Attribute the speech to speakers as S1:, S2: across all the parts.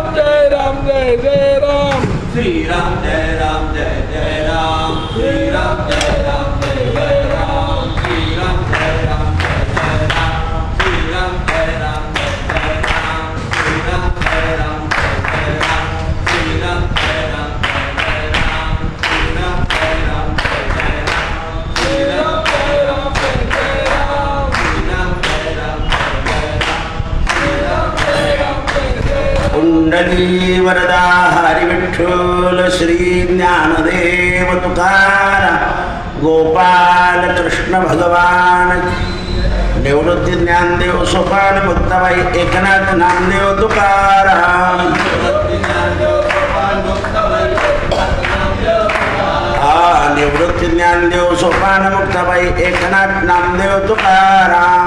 S1: राम जय राम जय जय राम
S2: श्री राम जय राम जय जय राम श्री राम जय राम जय जय राम श्री राम जय राम जय जय राम श्री राम जय राम जय जय राम श्री राम जय राम जय जय राम श्री राम जय राम जय जय राम श्री राम जय राम जय जय राम श्री राम जय राम जय जय राम श्री राम जय राम जय जय राम श्री राम जय राम जय जय राम कुंडली वरदा हरि विठ्ठल श्री ज्ञानदेव तुकाराम गोपाल कृष्ण भगवान निवृत्ती ज्ञानदेव सोपान मुक्ताबाई एकनाथ नामदेव तुकाराम निवृत्ती ज्ञानदेव सोपान मुक्ताबाई एकनाथ नामदेव तुकाराम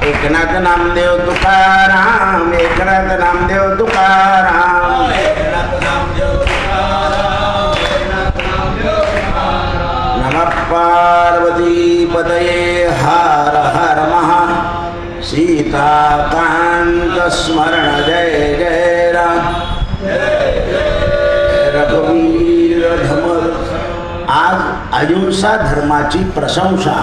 S2: एकनाथ नामदेव तुकाराम एकनाथ नामदेव तुकाराम नमः पार्वती पतये हर हर महा सीताकांत स्मरण जय जय राम रघुवीर धमर। आज अहिंसा धर्माची प्रशंसा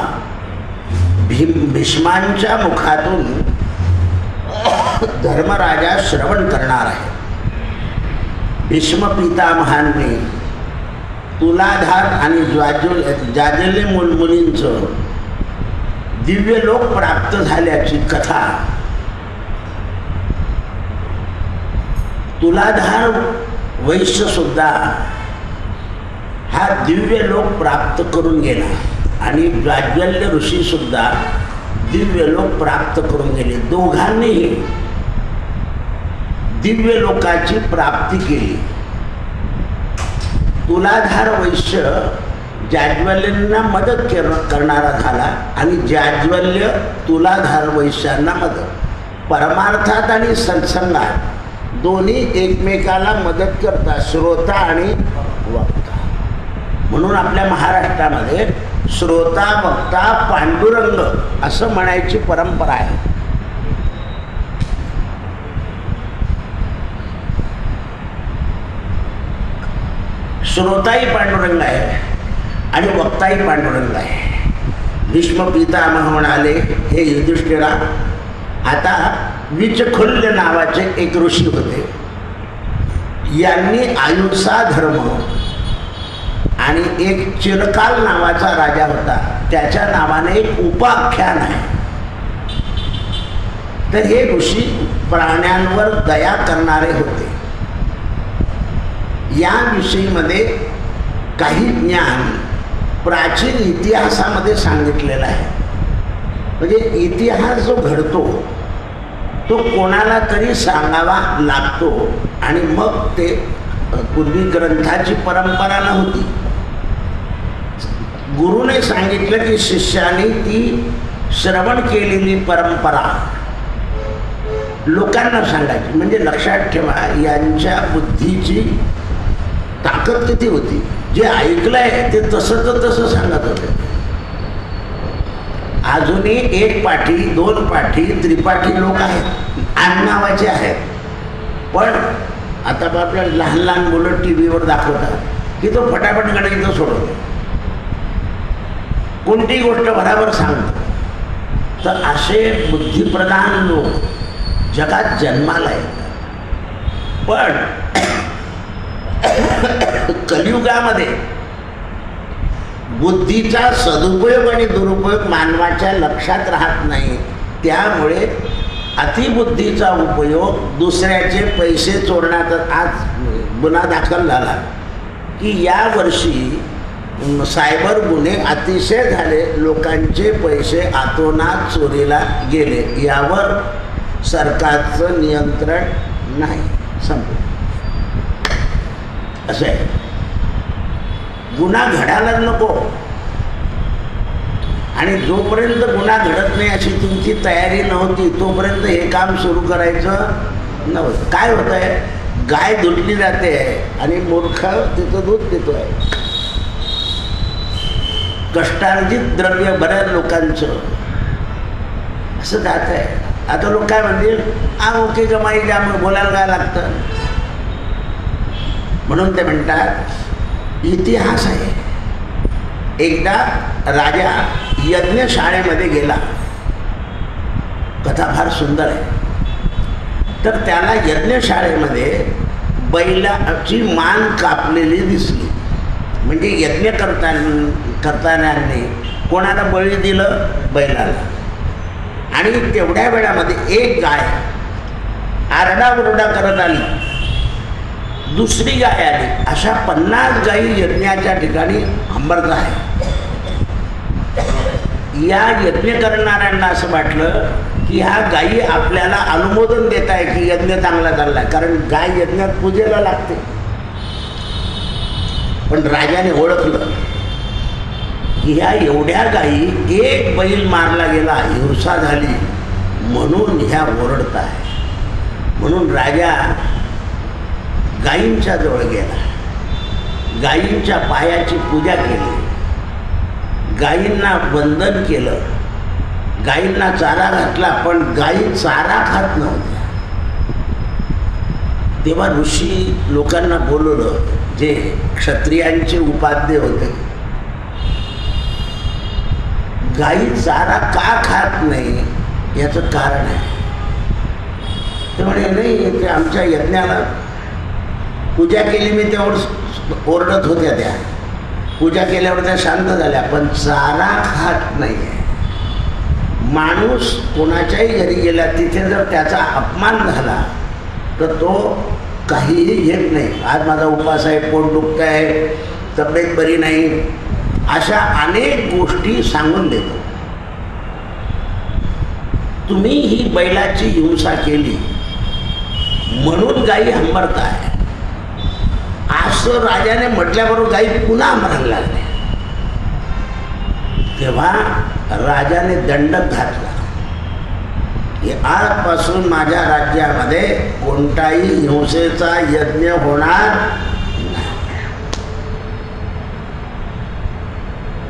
S2: भीष्मांच्या मुखातून धर्मराजा श्रवण करणार आहे। भीष्म पितामहांनी तुलाधार आणि जाजल्य मुनींचं दिव्य लोक प्राप्त झाल्याची कथा तुलाधार वैश्य सुद्धा हा दिव्य लोक प्राप्त करून गेला आणि जाज्वल्य ऋषी सुद्धा दिव्य लोक प्राप्त करून गेले। दोघांनीही दिव्य लोकाची प्राप्ती केली। तुलाधार वैश्य जाज्वल्यांना मदत करणारा झाला आणि जाज्वल्य तुलाधार वैश्यांना मदत। परमार्थात आणि सत्संगात दोन्ही एकमेकाला मदत करतात, श्रोता आणि वक्ता। म्हणून आपल्या महाराष्ट्रामध्ये श्रोता वक्ता पांडुरंग असं म्हणायची परंपरा आहे। श्रोताही पांडुरंग आहे आणि वक्ताही पांडुरंग आहे। भीष्म पितामह म्हणाले, हे युधिष्ठिरा, आता विचखुल्य नावाचे एक ऋषी होते। यांनी अहिंसा धर्म आणि एक चिरकाल नावाचा राजा होता, त्याच्या नावाने एक उपाख्यान आहे। तर हे ऋषी प्राण्यांवर दया करणारे होते। याविषयीमध्ये काही ज्ञान प्राचीन इतिहासामध्ये सांगितलेलं आहे। म्हणजे इतिहास जो घडतो तो कोणाला तरी सांगावा लागतो आणि मग ते पूर्वी ग्रंथाची परंपरा नव्हती। गुरुने सांगितलं की शिष्याने ती श्रवण केलेली परंपरा लोकांना सांगायची। म्हणजे लक्षात ठेवा, यांच्या बुद्धीची ताकद किती होती। जे ऐकलंय ते तसं सांगत होते। अजूनही एक पाठी, दोन पाठी, त्रिपाठी लोक आहेत, आडनावाचे आहेत। पण आता आपल्या लहान लहान मुलं टी व्हीवर दाखवतात की तो फटाफट गणित सोडवतो, कोणतीही गोष्ट बराबर सांगतो। तर असे बुद्धिप्रधान लोक जगात जन्माला येतात। पण कलियुगामध्ये बुद्धीचा सदुपयोग आणि दुरुपयोग मानवाच्या लक्षात राहत नाही। त्यामुळे अतिबुद्धीचा उपयोग दुसऱ्याचे पैसे चोरण्याचा आज गुन्हा दाखल झाला की या वर्षी सायबर गुन्हे अतिशय झाले, लोकांचे पैसे आतोनात चोरीला गेले। यावर सरकारचं नियंत्रण नाही, संपलं। असं आहे, गुन्हा घडायला नको आणि जोपर्यंत गुन्हा घडत नाही अशी तुमची तयारी नव्हती तोपर्यंत हे काम सुरू करायचं नव्हतं। काय होत आहे, गाय धुतली जाते आणि मूर्ख तिचं दूध पितोय। कष्टार्जित द्रव्य बऱ्याच लोकांचं
S3: असं जात आहे. आता लोक काय म्हणतील, ओके कमाई द्या, मग बोलायला काय लागतं. म्हणून ते म्हणतात इतिहास आहे. एकदा राजा यज्ञशाळेमध्ये गेला, कथा फार सुंदर आहे. तर त्याला यज्ञशाळेमध्ये बैलाची मान कापलेली दिसली. म्हणजे यज्ञ करताना कोणाला बळी दिलं? बैलाला. आणि तेवढ्या वेळामध्ये एक गाय आरडाओरडा करत आली, दुसरी गाय आली. अशा 50 गायी यज्ञाच्या ठिकाणी अंबरत आहे. या यज्ञ करणाऱ्यांना असं वाटलं की ह्या गायी आपल्याला अनुमोदन देत आहे की यज्ञ चांगला चाललाय, कारण गाय यज्ञात पूजेला लागते. पण राजाने ओळखलं की ह्या एवढ्या गायी, एक बैल मारला गेला, हिंसा झाली म्हणून ह्या ओरडत आहे. म्हणून राजा गायींच्या जवळ गेला, गायींच्या पायाची पूजा केली, गायींना वंदन केलं, गायींना चारा घातला. पण गायी चारा खात नव्हत्या. तेव्हा ऋषी लोकांना बोलवलं, जे क्षत्रियांचे उपाध्ये होते. गायी चारा का खात नाही याचं कारण आहे. ते म्हणे नाही, ते आमच्या यज्ञाला पूजा केली मी तेवढं ओरडत होत्या, त्या पूजा केल्यावर त्या शांत झाल्या, पण चारा खात नाही आहे. माणूस कोणाच्याही घरी गेला, तिथे जर त्याचा अपमान झाला तर तो काहीही घेत नाही. आज माझा उपवास आहे, पोट दुखत आहे, तब्येत बरी नाही, अशा अनेक गोष्टी सांगून देतो. तुम्ही ही बैलाची हिंसा केली म्हणून गायी हंबरत आहे असं राजाने म्हटल्याबरोबर गायी पुन्हा अंबरायला लागल्या. तेव्हा राजाने दंडक घातला की आजपासून माझ्या राज्यामध्ये कोणताही हिंसेचा यज्ञ होणार नाही.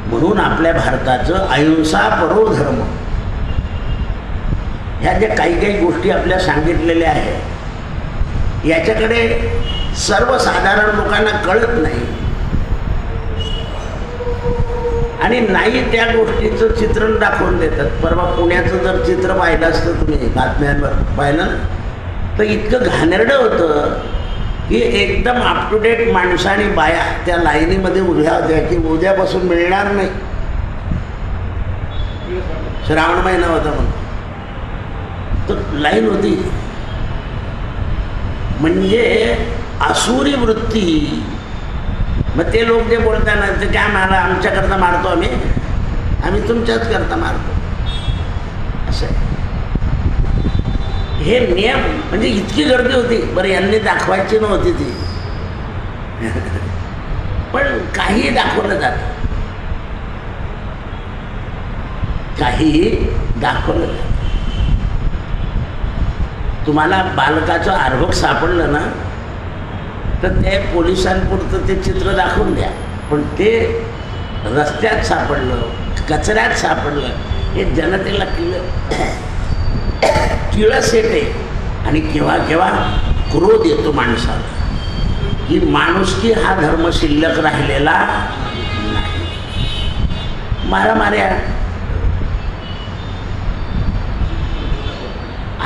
S3: म्हणून आपल्या भारताचं अहिंसा परो धर्म, ह्या ज्या काही काही गोष्टी आपल्या सांगितलेल्या आहेत, याच्याकडे सर्वसाधारण लोकांना कळत नाही. आणि नाही त्या गोष्टीचं चित्रण दाखवून देतात. परवा पुण्याचं जर चित्र पाहिलं असतं तुम्ही, बातम्यांवर पाहिलं, तर इतकं घाणेरडं होतं की एकदम अप टू डेट माणसं आणि बाया त्या लाईनीमध्ये उभ्या होत्या की उद्यापासून मिळणार नाही. श्रावण महिना होता म्हणून तर लाईन होती. म्हणजे असुरी वृत्ती. मग ते लोक जे बोलताना ते काय मारा, आमच्याकरता मारतो आम्ही तुमच्याच करता मारतो, असं आहे. हे नियम म्हणजे इतकी गर्दी होती. बरं, यांनी दाखवायची नव्हती ती, पण काही दाखवलं जातं, काही दाखवलं जातं. तुम्हाला बालकाचं अर्भक सापडलं ना, तर ते पोलिसांपुरतं ते चित्र दाखवून द्या. पण ते रस्त्यात सापडलं, कचऱ्यात सापडलं, हे जनतेला किळस येते. आणि केव्हा केव्हा क्रोध येतो माणसाला की माणुसकी हा धर्म शिल्लक राहिलेला नाही. मारामाऱ्या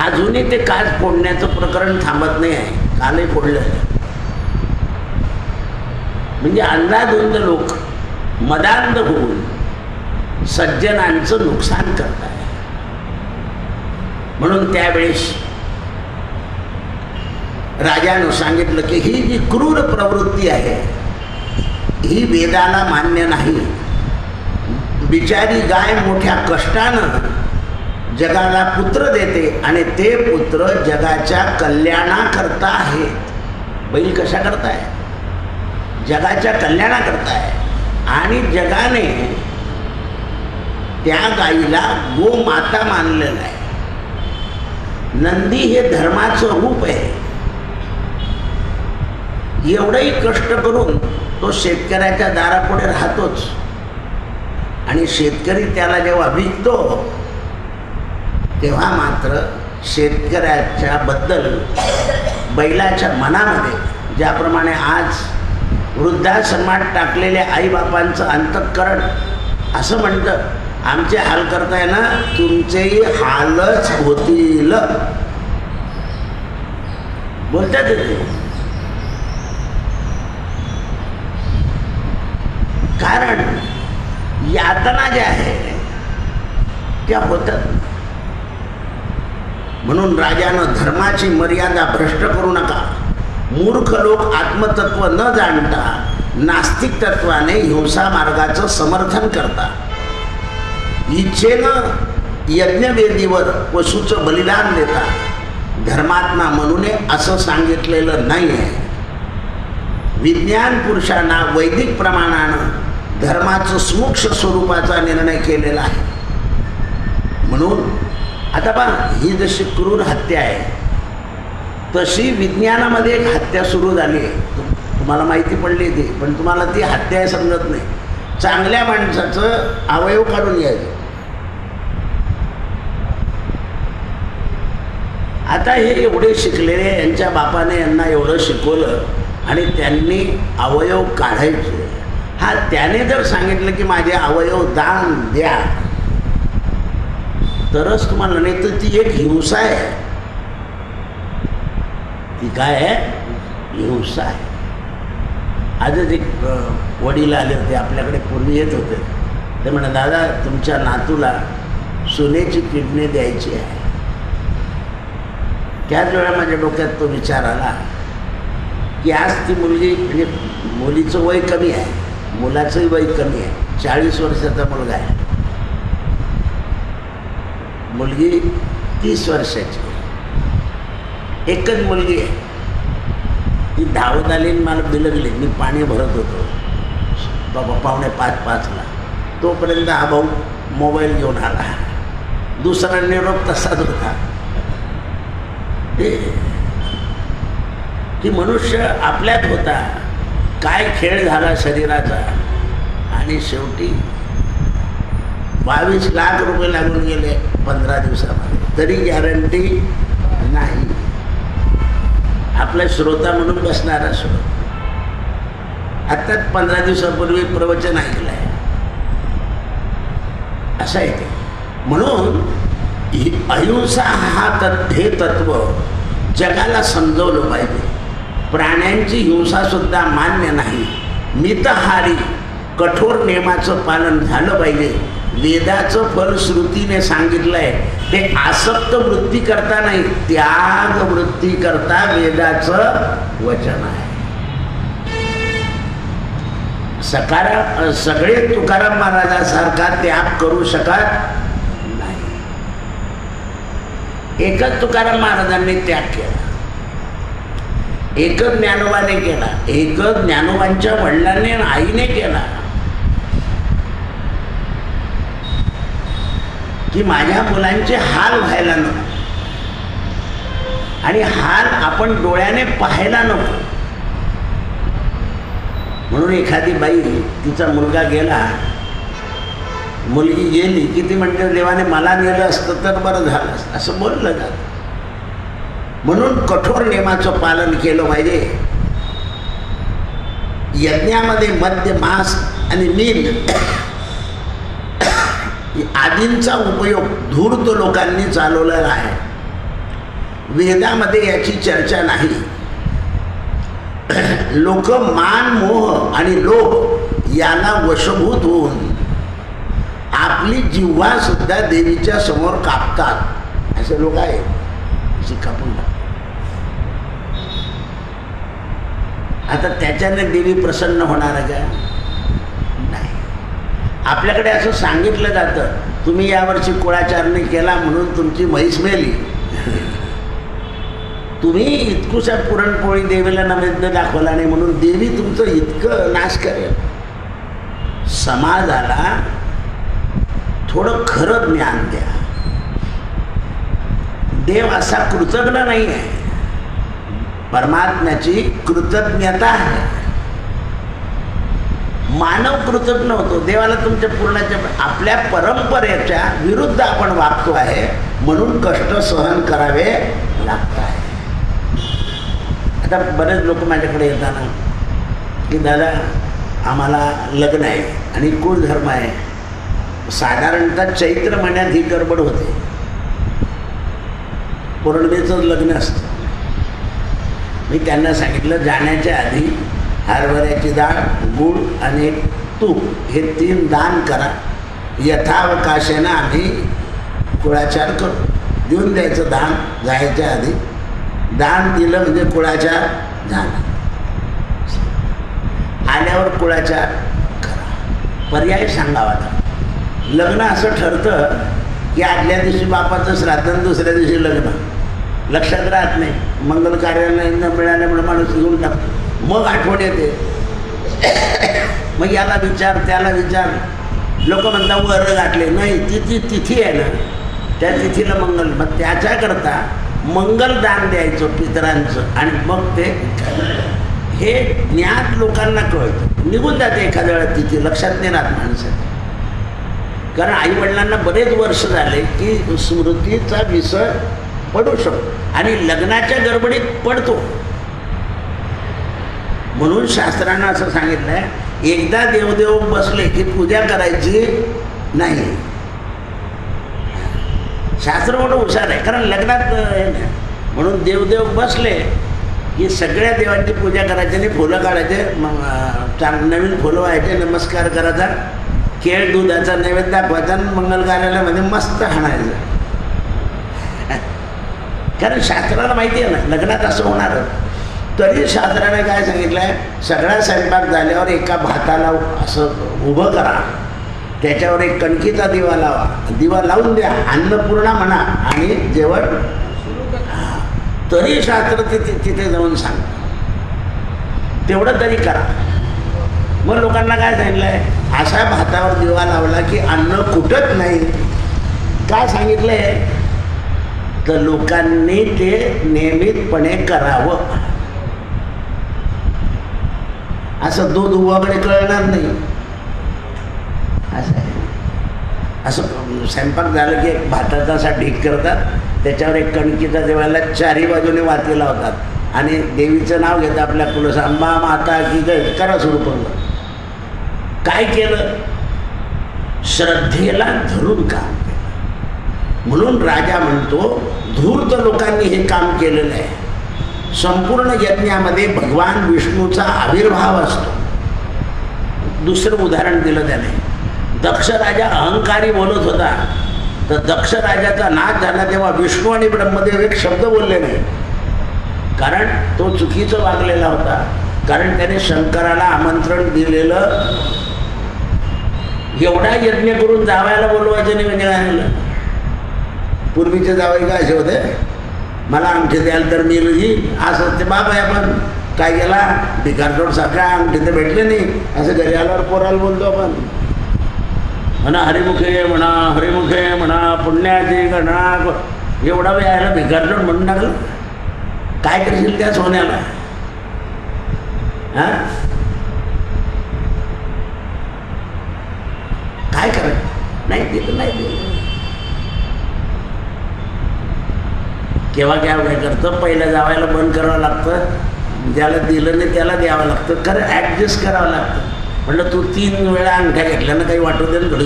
S3: अजूनही ते काच फोडण्याचं प्रकरण थांबत नाही आहे. कालही फोडलं. म्हणजे अंधाधुंद लोक मदांध होऊन सज्जनांचं नुकसान करत आहे. म्हणून त्यावेळेस राजानं सांगितलं की ही जी क्रूर प्रवृत्ती आहे ही वेदाला मान्य नाही. बिचारी गाय मोठ्या कष्टानं जगाला पुत्र देते आणि ते पुत्र जगाच्या कल्याणाकरता आहेत. बैल कशा करताय? जगाच्या कल्याणाकरता आहे. आणि जगाने त्या गायीला गोमाता मानलेलं आहे. नंदी हे धर्माचं रूप आहे. एवढंही कष्ट करून तो शेतकऱ्याच्या दारापुढे राहतोच. आणि शेतकरी त्याला जेव्हा विकतो तेव्हा मात्र शेतकऱ्याच्या बद्दल बैलाच्या मनामध्ये ज्याप्रमाणे आज वृद्धाश्रमात टाकलेल्या आईबापांचं अंतःकरण असं म्हणतं, आमचे हाल करताय ना, तुमचेही हालच होतील बोलतात ते. कारण यातना ज्या आहे त्या होतात. म्हणून राजानं धर्माची मर्यादा भ्रष्ट करू नका. मूर्ख लोक आत्मतत्व न जाणता नास्तिक तत्वाने हिंसा मार्गाचं समर्थन करतात. इच्छेनं यज्ञवेदीवर पशुचं बलिदान देतात. धर्मात्मा म्हणून असं सांगितलेलं नाही आहे. विज्ञान पुरुषांना वैदिक प्रमाणानं धर्माचं सूक्ष्म स्वरूपाचा निर्णय केलेला आहे. म्हणून आता पहा, ही जशी क्रूर हत्या आहे तशी विज्ञानामध्ये एक हत्या सुरू झाली आहे. तुम्हाला माहिती पडली ती, पण तुम्हाला ती हत्या आहे समजत नाही. चांगल्या माणसाचं अवयव काढून यायचं. आता हे एवढे शिकलेले, यांच्या बापाने यांना एवढं शिकवलं आणि त्यांनी अवयव काढायचे. हा, त्याने जर सांगितलं की माझे अवयव दान द्या तरच तुम्हाला, नाही तर ती एक हिंसा आहे. ती काय आहे? हिंसा आहे. आजच एक वडील आले होते आपल्याकडे, पूर्वी येत होते. ते म्हणे, दादा तुमच्या नातूला सोन्याची किडनी द्यायची आहे. त्याच वेळा माझ्या डोक्यात तो विचार आला की आज ती मुलगी, म्हणजे मुलीचं वय कमी आहे, मुलाचंही वय कमी आहे, 40 वर्षाचा मुलगा आहे, मुलगी 30 वर्षाची. एकच मुलगी आहे. ती धावत आली आणि मला बिलगली. मी पाणी भरत होतो बाबा 4:45ला. तोपर्यंत हा भाऊ मोबाईल घेऊन आला. दुसरा निरोप तसाच होता की मनुष्य आपल्यात होता, काय खेळ झाला शरीराचा, आणि शेवटी 22 लाख रुपये लागून गेले 15 दिवसामध्ये, तरी गॅरंटी नाही. आपला श्रोता म्हणून बसणारा श्रोता आत्ताच 15 दिवसापूर्वी प्रवचन ऐकलं आहे, असं आहे ते. म्हणून अहिंसा हे तत्व जगाला समजवलं पाहिजे. प्राण्यांची हिंसा सुद्धा मान्य नाही. मितहारी कठोर नियमाचं पालन झालं पाहिजे. वेदाचं फल श्रुतीने सांगितलंय ते आसक्त वृत्ती करता नाही, त्याग वृत्ती करता वेदाचं वचन आहे. सगळे तुकाराम महाराजांसारखा त्याग करू शकत नाही. एकच तुकाराम महाराजांनी त्याग केला, एकच ज्ञानोबाने केला, एकच ज्ञानोबांच्या वडिलांनी आणि आईने केला की माझ्या मुलांचे हाल व्हायला नको, आणि हाल आपण डोळ्याने पाहायला नको. म्हणून एखादी बाई, तिचा मुलगा गेला, मुलगी गेली की ती म्हणते देवाने मला नेलं असतं तर बरं झालं असतं, असं बोललं जातं. म्हणून कठोर नियमाचं पालन केलं पाहिजे. यज्ञामध्ये मद्य, मांस आणि मीन आदींचा उपयोग धूर्त लोकांनी चालवलेला आहे. वेदामध्ये याची चर्चा नाही. लोक मान, मोह आणि लोभ याला वशभूत होऊन आपली जिव्हा सुद्धा देवीच्या समोर कापतात. असे लोक आहेत, अशी कापून टाकतात. आता त्याच्याने देवी प्रसन्न होणार आहे का? नाही. आपल्याकडे असं सांगितलं जातं, तुम्ही यावर्षी कुळाचारणी केला म्हणून तुमची म्हैस मेली, तुम्ही इतकुशा पुरणपोळी देवीला नैवेद्य दाखवला नाही म्हणून देवी तुमचं इतकं नाश करेल. समाजाला थोडं खरं ज्ञान द्या. देव असा कृतज्ञ नाही आहे, परमात्म्याची कृतज्ञता आहे. मानव कृतज्ञ होतो, देवाला तुमच्या पूर्णाच्या आपल्या परंपरेच्या विरुद्ध आपण वागतो आहे, म्हणून कष्ट सहन करावे लागत आहे. आता बरेच लोक माझ्याकडे येताना की दादा आम्हाला लग्न आहे आणि कुळधर्म आहे, साधारणतः चैत्र महिन्यात ही गडबड होते, पौर्णिमेचं लग्न असतं. मी त्यांना सांगितलं जाण्याच्या आधी हरभऱ्याची डाळ, गूळ आणि तूप हे 3 दान करा. यथावकाशानं आम्ही कुळाचार करू. देऊन द्यायचं दान जायच्या आधी. दान दिलं म्हणजे कुळाचार झाला. आल्यावर कुळाचार करा. पर्याय सांगावा. लग्न असं ठरतं की आदल्या दिवशी बापाचं श्राद्ध, दुसऱ्या दिवशी लग्न. लक्षात राहत नाही. मंगल कार्याला न मिळाल्यामुळे माणूस घेऊन टाकतो. मग आठवण येते. मग याला विचार त्याला विचार. लोक म्हणतात वर गाठले. नाही, ती तिथी आहे ना, त्या तिथीला मंगल. मग त्याच्याकरता मंगलदान द्यायचं पितरांचं आणि मग ते हे ज्ञात लोकांना कळतं. निघून जाते एखाद्या वेळा तिथी, लक्षात नाही राहत माणसाचं. कारण आईवडिलांना बरेच वर्ष झाले की स्मृतीचा विसर पडू शकतो आणि लग्नाच्या गडबडीत पडतो. म्हणून शास्त्रानं असं सांगितलं आहे, एकदा देवदेव बसले की पूजा करायची नाही. शास्त्र मोठं हुशार आहे, कारण लग्नात म्हणून देवदेव बसले की सगळ्या देवांची पूजा करायची आणि फुलं काढायचे, नवीन फुलं व्हायचे, नमस्कार करायचा, केळ दुधाचा नैवेद्य दाखवायचा आणि मंगल कार्यालयामध्ये मस्त हाणायचं. कारण शास्त्राला माहिती आहे ना लग्नात असं होणार. तरी शास्त्राने काय सांगितलं आहे, सगळा स्वयंपाक झाल्यावर एका भाताला असं उभं करा, त्याच्यावर एक कणकीचा दिवा लावा, दिवा लावून द्या, अन्नपूर्णा म्हणा आणि जेवण. तरी शास्त्र तिथे जाऊन सांग, तेवढं तरी करा. मग लोकांना काय सांगितलं आहे, अशा भातावर दिवा लावला की अन्न फुटत नाही. काय सांगितलं आहे तर लोकांनी ते नियमितपणे करावं. असं दूध उवाकडे कळणार नाही. असं आहे. असं स्वयंपाक झालं की एक भाताचा असा ढीक करतात, त्याच्यावर एक कणकीचा देवाला 4ही बाजूने वाती लावतात आणि देवीचं नाव घेतात, आपल्या कुलसांबा माता की जय करा सुरू करून. काय केलं, श्रद्धेला धरून काम केलं. म्हणून राजा म्हणतो धूर्त लोकांनी हे काम केलेलं आहे. संपूर्ण यज्ञामध्ये भगवान विष्णूचा आविर्भाव असतो. दुसरं उदाहरण दिलं त्याने. दक्ष राजा अहंकारी बोलत होता, तर दक्ष राजाचा नाश झाला तेव्हा विष्णू आणि ब्रह्मदेव एक शब्द बोलले नाही, कारण तो चुकीचं वागलेला होता. कारण त्याने शंकराला आमंत्रण दिलेलं, एवढा यज्ञ करून जावायला बोलवायचं नाही म्हणजे काय झालं. पूर्वीचे जावई काय असे होते, मला अंगठी द्याल तर मी येईल असं ते बाप आहे. आपण काय केला, भिकारचोट सारखा अंगठी तर भेटले नाही, असं घरी आल्यावर पोराला बोलतो आपण. म्हणा हरिमुखे म्हणा, हरिमुखे म्हणा, पुण्याची गणा. एवढा वेळ यायला भिकारचोट म्हणून टाकलं. काय करशील त्या सोन्याला. हां काय करायचं, नाही दिलं नाही दिलं. केव्हा केव्हा काय करतं, पहिलं जावायला बंद करावं लागतं, ज्याला दिलं नाही त्याला द्यावं लागतं. खरं ॲडजस्ट करावं लागतं. म्हटलं तू 3 वेळा अंगठ्या घेतल्यानं काही वाटू दे ना घडू.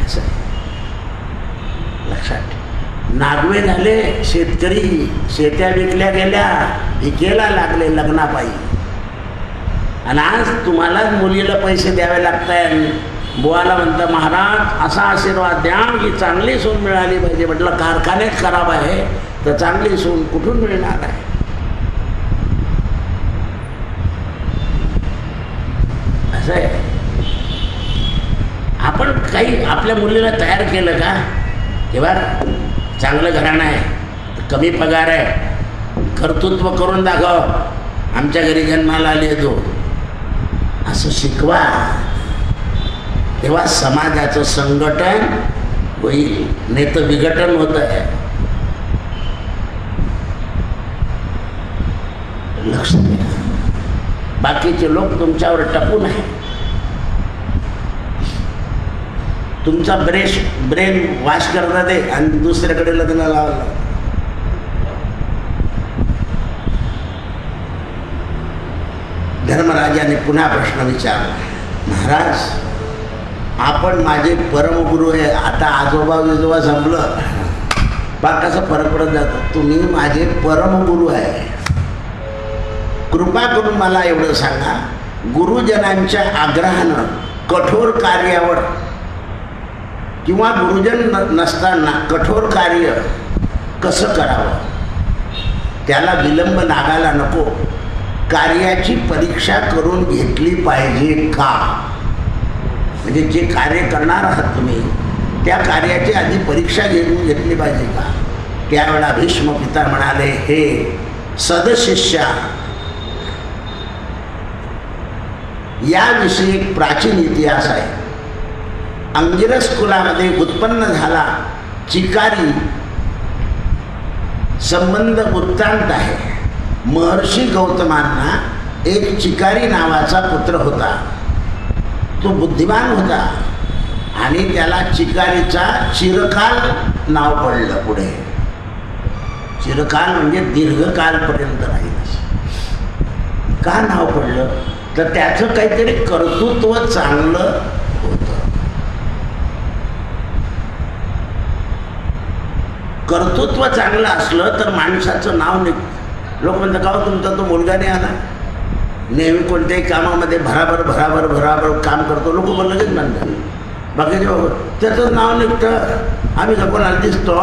S3: असं लक्षात. नागवे झाले शेतकरी, शेत्या विकल्या गेल्या, विकेला लागले लग्नापायी, आणि आज तुम्हाला मुलीला पैसे द्यावे लागत आहे. बुवाला म्हणता महाराज असा आशीर्वाद द्या की चांगली सून मिळाली पाहिजे. म्हटलं कारखान्यात खराब आहे तर चांगली सून कुठून मिळणार आहे. असं आहे. आपण काही आपल्या मुलीला तयार केलं का, तेव्हा चांगलं घराणं आहे, कमी पगार आहे, कर्तृत्व करून दाखव, आमच्या घरी जन्माला आले तो, असं शिकवा. तेव्हा समाजाचं संघटन होईल, नाही तर विघटन होत आहे. लक्ष द्या. बाकीचे लोक तुमच्यावर टपून आहे. तुमचा ब्रेन वॉश करता दे आणि दुसऱ्याकडे लग्न लावलं. धर्मराजाने पुन्हा प्रश्न विचारला, महाराज आपण माझे परमगुरु आहे. आता आजोबा विजोबा संपलं, बाग कसा फरक पडत जातो. तुम्ही माझे परमगुरु आहे. कृपा करून मला एवढं सांगा, गुरुजनांच्या आग्रहानं कठोर कार्यावर किंवा गुरुजन नसताना कठोर कार्य कसं करावं, त्याला विलंब लागायला नको. कार्याची परीक्षा करून घेतली पाहिजे का? म्हणजे जे कार्य करणार आहात तुम्ही त्या कार्याची आधी परीक्षा घेतली पाहिजे का? त्यावेळा भीष्म पिता म्हणाले, हे सदशिष्या, याविषयी एक प्राचीन इतिहास आहे. अंगिरस कुलामध्ये उत्पन्न झाला चिकारी संबंध वृत्तांत आहे. महर्षी गौतमांना एक चिकारी नावाचा पुत्र होता. तो बुद्धिमान होता आणि त्याला चिकारीचा चिरकाल नाव पडलं. पुढे चिरकाल म्हणजे दीर्घकालपर्यंत राहील. का नाव पडलं? तर त्याचं काहीतरी कर्तृत्व चांगलं होतं. कर्तृत्व चांगलं असलं तर माणसाचं नाव निघतं. लोक म्हणतात, का तुमचा तो मुलगा नाही आला, नेहमी कोणत्याही कामामध्ये भराभर काम करतो. लोक लगेच म्हणतात, बाकीचे त्याचं नाव निघतं, आम्ही कोणाला दिसतो.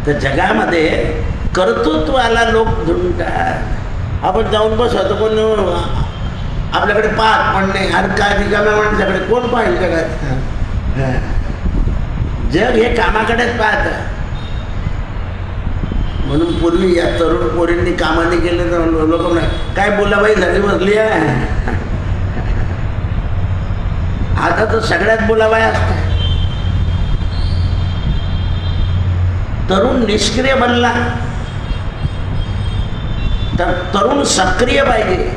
S3: तर जगामध्ये कर्तृत्वाला लोक झुंडतात. आपण जाऊन बसतो, कोण आपल्याकडे पाहत पण नाही. अरे काय रिकाम्या माणसाकडे कोण पाहिजे जगात? जग हे कामाकडेच पाहतं. म्हणून पूर्वी या तरुण पोरींनी कामाने केले तर लोक म्हणे, काय बोलाबाई झाली बसली आहे. आता तर सगळ्यात बोलाबाई असतात. तरुण निष्क्रिय बनला तर तरुण सक्रिय पाहिजे.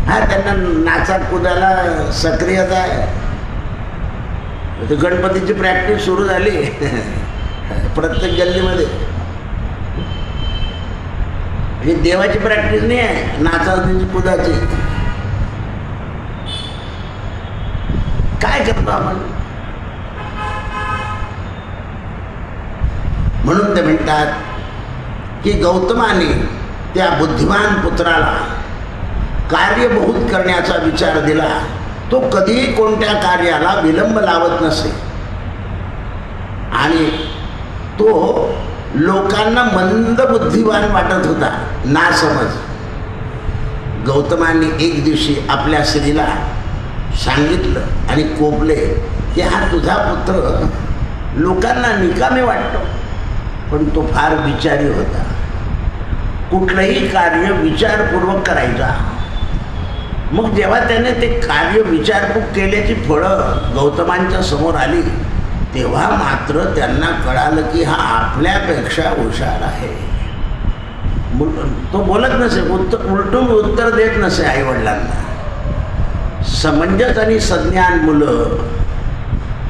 S3: हा, त्यांना नाचा कुदाला सक्रियता आहे. गणपतीची प्रॅक्टिस सुरू झाली प्रत्येक गल्लीमध्ये. ही देवाची प्रॅक्टिस नाही आहे, नाचाची कुदाची. काय करतो आपण? म्हणून ते म्हणतात की गौतमाने त्या बुद्धिमान पुत्राला कार्यबहुत करण्याचा विचार दिला. तो कधीही कोणत्या कार्याला विलंब लावत नसे आणि तो लोकांना मंद बुद्धिवान वाटत होता, नासमज. गौतमांनी एक दिवशी आपल्या स्त्रीला सांगितलं आणि कोपले की हा तुझा पुत्र लोकांना निकामी वाटतो, पण तो फार विचारी होता. कुठलंही कार्य विचारपूर्वक करायचा. मग जेव्हा त्याने ते कार्य विचारपूर्वक केल्याची फळं गौतमांच्या समोर आली, तेव्हा मात्र त्यांना कळालं की हा आपल्यापेक्षा हुशार आहे. तो बोलत नसे, उलटून उत्तर देत नसे आईवडिलांना. समंजस आणि सज्ञान मुलं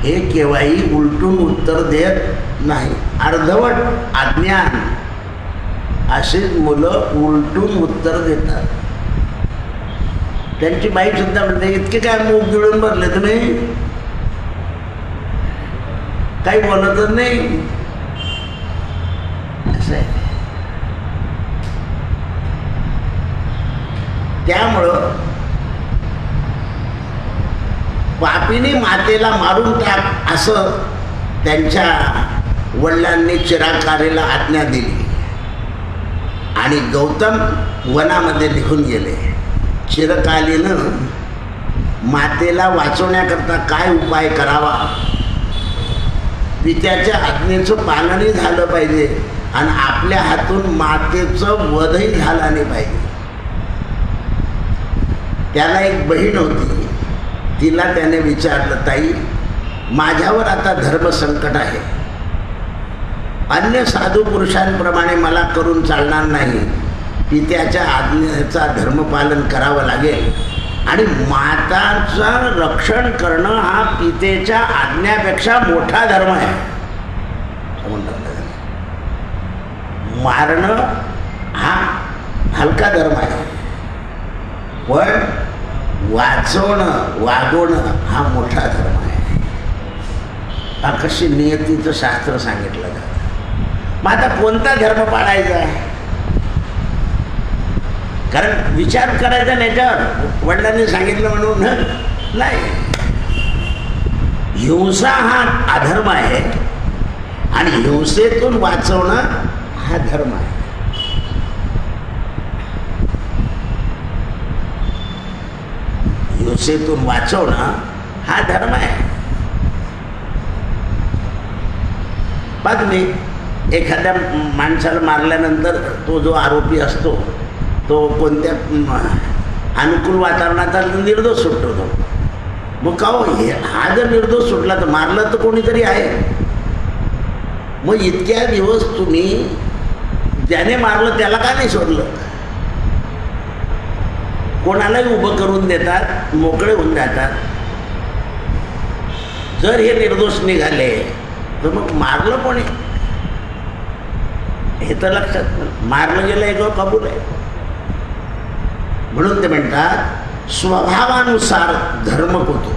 S3: हे केव्हाही उलटून उत्तर देत नाही. अर्धवट अज्ञान अशीच मुलं उलटून उत्तर देतात. त्यांची बाई सुद्धा म्हणते, इतके काय मूग गिळून भरले तुम्ही, काही बोलतच नाही. असं आहे. त्यामुळं पापीने मातेला मारून टाक असं त्यांच्या वडिलांनी चिराकारीला आज्ञा दिली आणि गौतम वनामध्ये निघून गेले. चिरकालीनं मातेला वाचवण्याकरता काय उपाय करावा, पित्याच्या आज्ञेचं पालनही झालं पाहिजे आणि आपल्या हातून मातेचं वधही झाला नाही पाहिजे. त्याला एक बहीण होती. तिला त्याने विचारलं, ताई माझ्यावर आता धर्मसंकट आहे, अन्य साधू पुरुषांप्रमाणे मला करून चालणार नाही. पित्याच्या आज्ञेचा धर्मपालन करावं लागेल आणि माताचं रक्षण करणं हा पितेच्या आज्ञापेक्षा मोठा धर्म आहे. मारणं हा हलका धर्म आहे, पण वाचवणं वागवणं हा मोठा धर्म आहे. कशी नियतीचं शास्त्र सांगितलं जातं. मग आता कोणता धर्म पाळायचा आहे? कारण विचार करायचा नाही त्याच्यावर वडिलांनी सांगितलं म्हणून नाही. हिंसा हा अधर्म आहे आणि हिंसेतून वाचवणं हा धर्म आहे. हिंसेतून वाचवणं हा धर्म आहे. बघ मी एखाद्या माणसाला मारल्यानंतर तो जो आरोपी असतो तो कोणत्या अनुकूल वातावरणात निर्दोष सुटतो. मग का हा जर निर्दोष सुटला तर मारलं तर कोणीतरी आहे. मग इतक्या दिवस तुम्ही ज्याने मारलं त्याला का नाही सोडलं? कोणालाही उभं करून देतात, मोकळे होऊन जातात. जर हे निर्दोष निघाले तर मग मारलं कोणी हे तर लक्षात. मारलं गेलं एक कबूल आहे. म्हणून ते म्हणतात स्वभावानुसार धर्म होतो.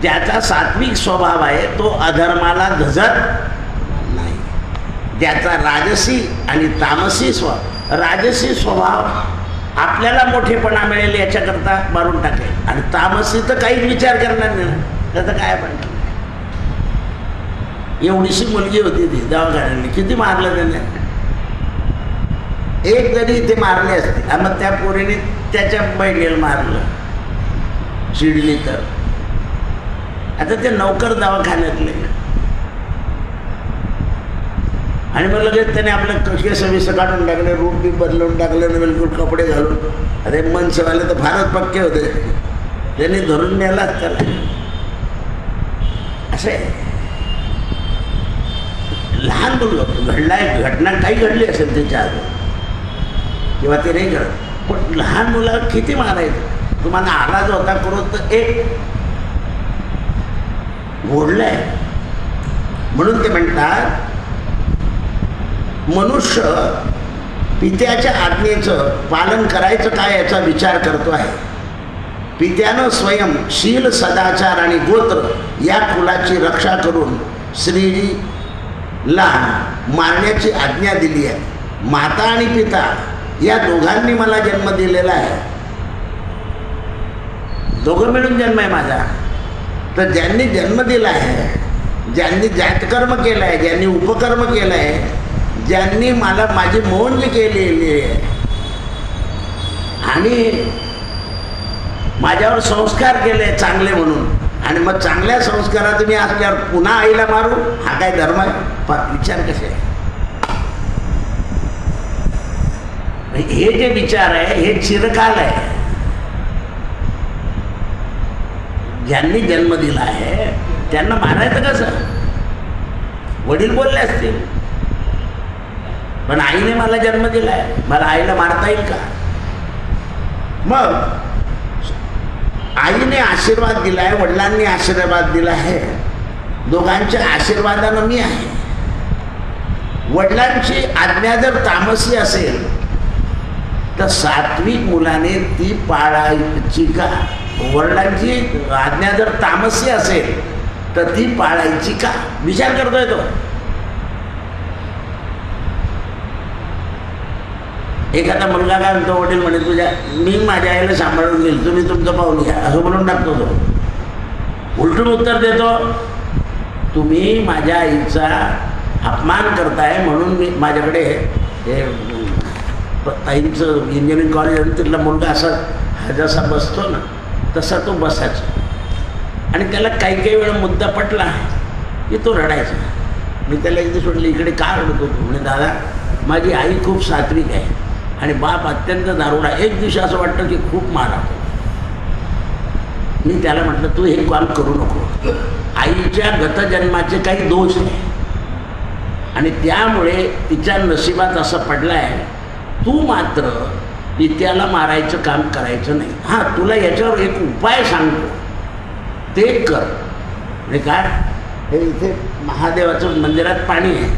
S3: ज्याचा सात्विक स्वभाव आहे तो अधर्माला धजत नाही. ज्याचा राजसी आणि तामसी राजसी स्वभाव आपल्याला मोठेपणा मिळेल याच्याकरता मारून टाकेल आणि तामसी तर काहीच विचार करणार नाही. त्याचं काय पण एवढीशी मुलगी होती ती दवाखान्याने, किती मारलं त्याने? एक जरी ते मारले असते मग त्या पोरीने त्याच्या बहिणीला मारलं, चिडली तर. आता ते नौकर दवाखान्यातले आणि मग लगेच त्याने आपलं केस विस काढून टाकले, रूप बी बदलून टाकले, बिलकुल कपडे घालून. अरे मनसेवाले तर फारच पक्के होते, त्यांनी धरून नेलाच त्याला. असे लहान मुलं घडलाय, घटना काही घडली असेल त्याच्या आधी किंवा ते नाही घडत, पण लहान मुलाला किती मारायचं? तुम्हाला आला जो होता करून तर एक मोडलाय. म्हणून ते म्हणतात मनुष्य पित्याच्या आज्ञेचं पालन करायचं काय याचा विचार करतो आहे. पित्यानं स्वयं शील, सदाचार आणि गोत्र या कुलाची रक्षा करून श्रीला मारण्याची आज्ञा दिली आहे. माता आणि पिता या दोघांनी मला जन्म दिलेला आहे. दोघं मिळून जन्म आहे माझा. तर ज्यांनी जन्म दिला आहे, ज्यांनी जातकर्म केलं आहे, ज्यांनी उपकर्म केलं आहे, ज्यांनी मला माझी मोहनी केलेली आहे आणि माझ्यावर संस्कार केले चांगले म्हणून, आणि मग चांगल्या संस्कारात मी असल्यावर पुन्हा आईला मारू, हा काय धर्म आहे? विचार कसे आहे हे जे विचार आहे हे चिरकाल आहे. ज्यांनी जन्म दिला आहे त्यांना मारायचं कसं? वडील बोलले असतील, पण आईने मला जन्म दिला आहे, मला आईला मारता येईल का? मग आईने आशीर्वाद दिला आहे, वडिलांनी आशीर्वाद दिला आहे, दोघांच्या आशीर्वादानं मी आहे. वडिलांची आज्ञा जर तामसी असेल तर सात्विक मुलाने ती पाळायची का? वडिलांची आज्ञा जर तामसी असेल तर ती पाळायची का? विचार करतोय तो. एखादा मुलगा काय म्हणतो, वडील म्हणे तुझ्या मी माझ्या आईला सांभाळून घेईल, तुम्ही तुमचं पाहून घ्या, असं म्हणून टाकतो तो. उलटून उत्तर देतो, तुम्ही माझ्या आईचा अपमान करताय म्हणून मी माझ्याकडे हे ताईंचं इंजिनिअरिंग कॉलेज आणि तिथला मुलगा असा जसा बसतो ना तसा तो बसायचा आणि त्याला काही वेळा मुद्दा पटला की तो रडायचा. मी त्याला एकदा सोडलं, इकडे का रडत होतो? म्हणजे दादा माझी आई खूप सात्विक आहे आणि बाप अत्यंत दारुडा. एक दिवशी असं वाटतं की खूप मारा. मी त्याला म्हटलं तू हे काम करू नको, आईच्या गतजन्माचे काही दोष नाही आणि त्यामुळे तिच्या नशिबात असं पडलं आहे, तू मात्र पित्याला मारायचं काम करायचं नाही. हां, तुला याच्यावर एक उपाय सांगतो, ते कर. म्हणजे काय, हे इथे महादेवाचं मंदिरात पाणी आहे,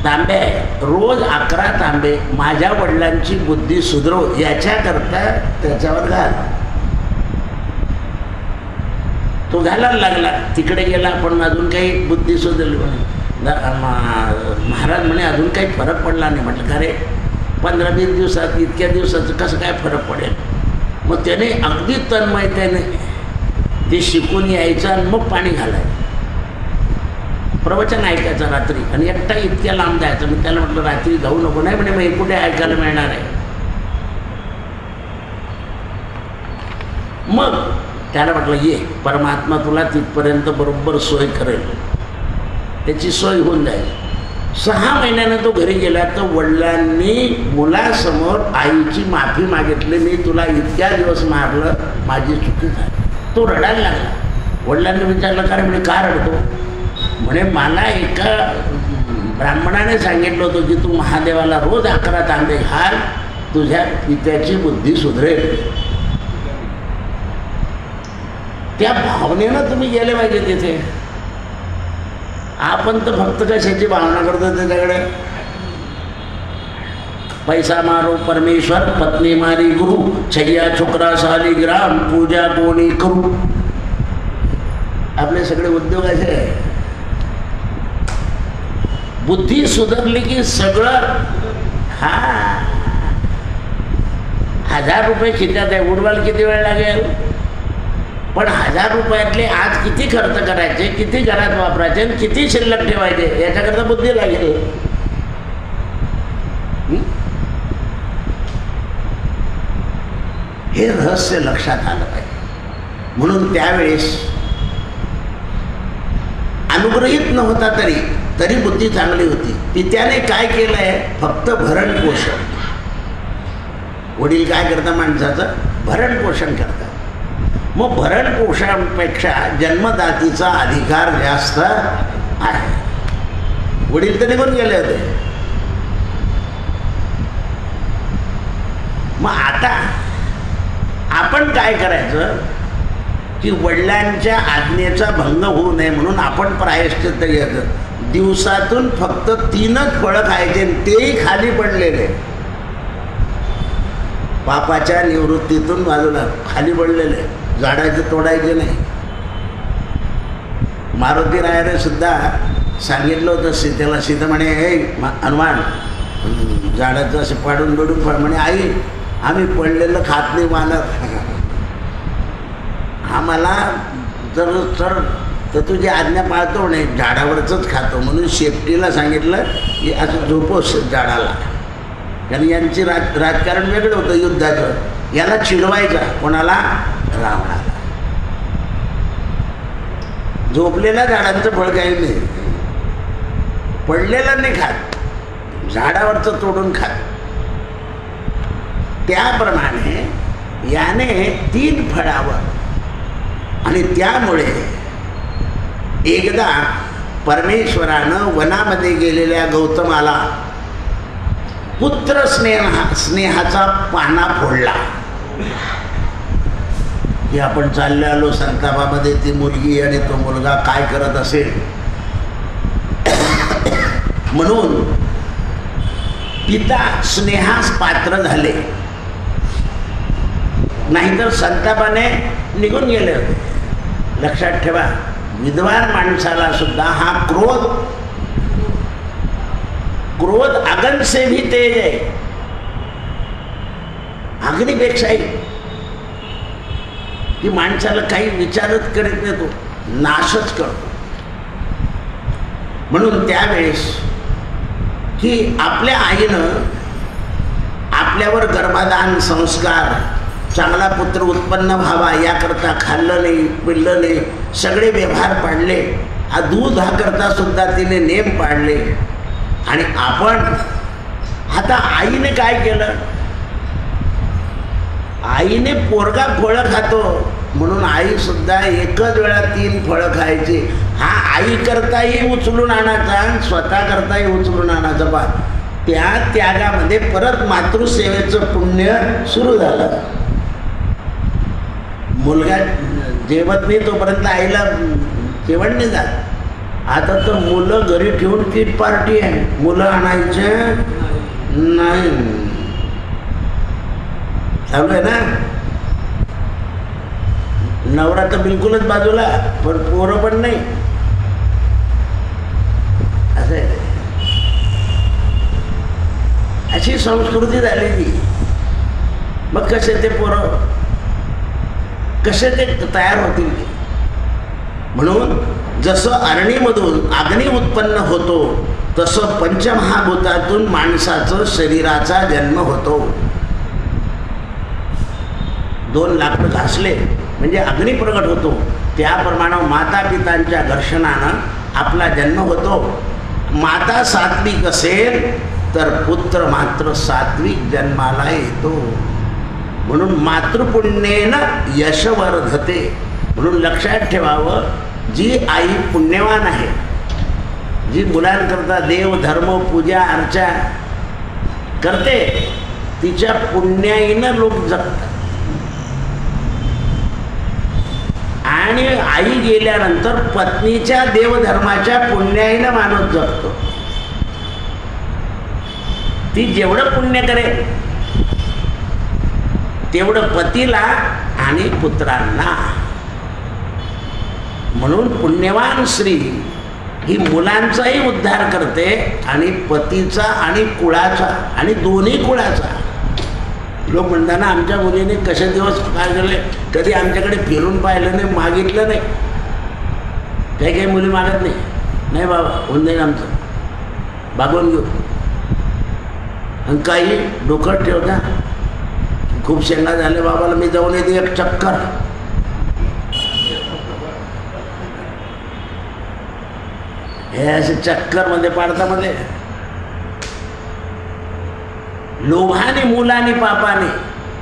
S3: तांबे आहे, रोज 11 तांबे माझ्या वडिलांची बुद्धी सुधरव याच्याकरता त्याच्यावर घाल. तो घालायला लागला. तिकडे गेला, पण अजून काही बुद्धी सुधरली म्हणे. महाराज म्हणे अजून काही फरक पडला नाही. म्हटलं का रे, 15-20 दिवसात, इतक्या दिवसाचं कसं काय फरक पडेल? मग त्याने अगदी तन्मयतेने ते शिकून यायचं आणि मग पाणी घालायचं, प्रवचन ऐकायचं रात्री, आणि एकटा इतक्या लांब जायचं. मी त्याला म्हटलं रात्री जाऊ नको. नाही म्हणे, मग हे कुठे ऐकायला मिळणार आहे? मग त्याला म्हटलं ये, परमात्मा तुला तिथपर्यंत बरोबर सोय करेल. त्याची सोय होऊन जाईल. 6 महिन्यानं तो घरी गेला तर वडिलांनी मुलासमोर आईची माफी मागितली, मी तुला इतक्या दिवस मारलं, माझी चुकी झाली. तो रडायला लागला. वडिलांनी विचारलं, कारण म्हणे का रडतो? म्हणे मला एका ब्राह्मणाने सांगितलं होतं की तू महादेवाला रोज 11 तांबे घाल, तुझ्या पित्याची बुद्धी सुधरेल. त्या भावनेनं तुम्ही गेले पाहिजे तिथे. आपण तर फक्त कशाची भावना करतो त्याच्याकडे, पैसा मारो परमेश्वर, पत्नी मारी गुरु, छैया छोकरा सालीग्राम, पूजा कोणी करू. आपले सगळे उद्योग असे आहे. बुद्धी सुधरली की सगळं. हा 1000 रुपये खिशात आहे, उडवायला किती वेळ लागेल? पण 1000 रुपयातले आज किती खर्च करायचे, किती घरात वापरायचे, किती शिल्लक ठेवायचे, याच्याकरता बुद्धी लागेल. हे रहस्य लक्षात आलं पाहिजे. म्हणून त्यावेळेस अनुग्रहित नव्हता तरी बुद्धी चांगली होती. पित्याने काय केलंय? फक्त भरण पोषण. वडील काय करतात? माणसाचं भरण पोषण करतात. मग भरण पोषणापेक्षा जन्मदातीचा अधिकार जास्त आहे. वडील तर निघून गेले होते. मग आता आपण काय करायचं की वडिलांच्या आज्ञेचा भंग होऊ नये म्हणून आपण प्रायश्चित्त घ्यायचं. दिवसातून फक्त 3च फळं खायचे, तेही खाली पडलेले, पापाच्या निवृत्तीतून बाजूला खाली पडलेले, झाडाचे तोडायचे नाही. मारुती रायाने सुद्धा सांगितलं होतं सीतेला. सीता म्हणे, हे हनुमान, झाडाचं असे पाडून बिडून फळ. म्हणे, आई आम्ही पडलेलं खात नाही मानत, आम्हाला जर चढ तर तुझी आज्ञा पाळतो म्हणे, झाडावरचंच खातो. म्हणून शेपटीला सांगितलं की असं झोपोस झाडाला. कारण यांची राजकारण वेगळं होतं युद्धाचं. याला चिडवायचा, कोणाला? रावणाला. झोपलेल्या झाडांचं फळ काही नाही, पडलेलं नाही खात, झाडावरचं तोडून खात. त्याप्रमाणे याने 3 फळावर. आणि त्यामुळे एकदा परमेश्वरानं वनामध्ये गेलेल्या गौतमाला पुत्र स्नेहाचा पाना फोडला. की आपण चालले आलो संतापामध्ये, ती मुलगी आणि तो मुलगा काय करत असेल म्हणून पिता स्नेहास पात्र झाले, नाहीतर संतापाने निघून गेले होते. लक्षात ठेवा, विद्वान माणसाला सुद्धा हा क्रोध अगन से भी तेज आहे, अग्नीपेक्षाही. की माणसाला काही विचारच करीत नाही, तो नाशच करतो. म्हणून त्यावेळेस की आपल्या आईनं आपल्यावर गर्भाधान संस्कार, चांगला पुत्र उत्पन्न व्हावा याकरता खाल्लं नाही, पिल्लं नाही, सगळे व्यवहार पाडले. दूध हा करता सुद्धा तिने नेम पाडले. आणि आपण आता आईने काय केलं? आईने पोरगा फळं खातो म्हणून आई सुद्धा एकच वेळा 3 फळं खायची. हा आई करताही उचलून आणायचा आणि स्वतः करताही उचलून आणायचा. बा त्या त्यागामध्ये परत मातृसेवेचं पुण्य सुरू झालं. मुलगा जेवत नाही तोपर्यंत आईला जेवण नाही जात. आता तर मुलं घरी ठेवून किट पार्टी आहे. मुलं आणायचे नाही चालू आहे ना. नवरा तर बिलकुलच बाजूला, पण पोरं पण नाही. असं आहे, अशी संस्कृती झालेली. मग कसे ते पोरं कसे ते तयार होतील. म्हणून जसं अरणीमधून अग्नी उत्पन्न होतो तसं पंचमहाभूतातून माणसाचं शरीराचा जन्म होतो. 2 लाकडं घासले म्हणजे अग्नी प्रगट होतो. त्याप्रमाणे माता पितांच्या घर्षणानं आपला जन्म होतो. माता सात्विक असेल तर पुत्र मात्र सात्विक जन्माला येतो. म्हणून मातृपुण्येन यशवर्धते. म्हणून लक्षात ठेवावं, जी आई पुण्यवान आहे, जी मुलांकरता देव धर्म पूजा अर्चा करते, तिच्या पुण्याईनं लोक जगतात. आणि आई गेल्यानंतर पत्नीच्या देवधर्माच्या पुण्याईनं माणूस जगतो. ती जेवढं पुण्य करेल तेवढं पतीला आणि पुत्रांना. म्हणून पुण्यवान स्त्री ही मुलांचाही उद्धार करते आणि पतीचा आणि कुळाचा आणि दोन्ही कुळाचा. लोक म्हणताना आमच्या मुलीने कसे दिवस काय झाले, कधी आमच्याकडे फिरून पाहिलं नाही, मागितलं नाही. काही काही मुली मागत नाही बाबा होऊन जाईल आमचं, भागवून घेऊ. आणि काही डोकं ठेवता, खूप शेंगा झाले बाबाला, मी जाऊन येते 1 चक्कर. हे असे चक्करमध्ये पाडतामध्ये लोभाने मुलाने पापाने.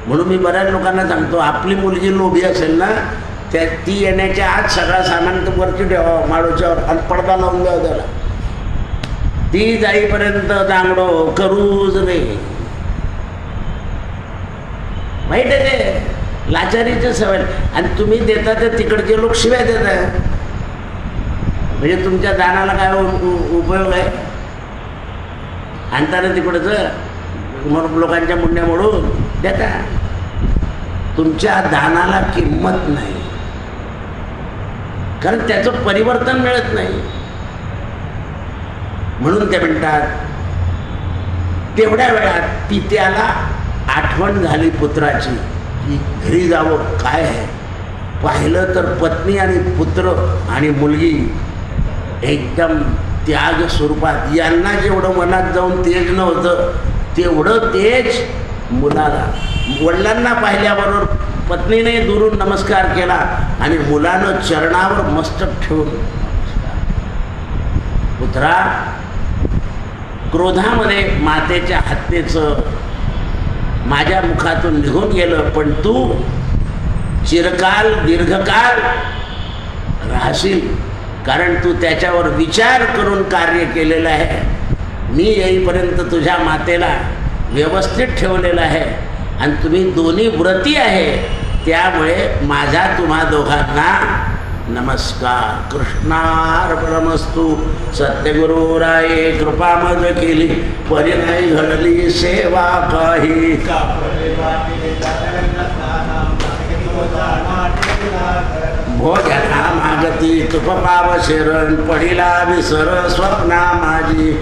S3: म्हणून मी बऱ्याच लोकांना सांगतो, आपली मुलगी लोभी असेल ना, त्या ती येण्याच्या आज सगळा सामान वरती ठेवा माडोच्यावर आणि पडदा लावून द्यावा त्याला. ती जाईपर्यंत दांगडो करूच नाही. माहीत आहे ते लाचारीची सवय. आणि तुम्ही देता तर तिकडचे लोक शिव्या देतात. म्हणजे तुमच्या दानाला काय उपयोग आहे. आणताना तिकडचं मग लोकांच्या मुंड्या मोडून देता. तुमच्या दानाला किंमत नाही, कारण त्याचं परिवर्तन मिळत नाही. म्हणून ते म्हणतात, तेवढ्या वेळात पित्याला आठवण झाली पुत्राची की घरी जावं. काय आहे पाहिलं तर पत्नी आणि पुत्र आणि मुलगी एकदम त्याग स्वरूपात. यांना जेवढं मनात जाऊन तेज नव्हतं तेवढं तेज मुलाला. वडिलांना पाहिल्याबरोबर पत्नीने दुरून नमस्कार केला आणि मुलानं चरणावर मस्तक ठेवून, पुत्रा, क्रोधामध्ये मातेच्या हत्येचं माझ्या मुखातून निघून गेलं, पण तू चिरकाल दीर्घकाळ राहशील, कारण तू त्याच्यावर विचार करून कार्य केलेलं आहे. मी येईपर्यंत तुझ्या मातेला व्यवस्थित ठेवलेलं आहे आणि तुम्ही दोन्ही व्रती आहे, त्यामुळे माझा तुम्हा दोघांना नमस्कार. कृष्णार्पणमस्तु. सत्यगुरुराये कृपा मज केली, परी नाही घडली सेवा काही. भोजना मागती तुप पाव शरण, पडिला विसर स्वप्ना माझी.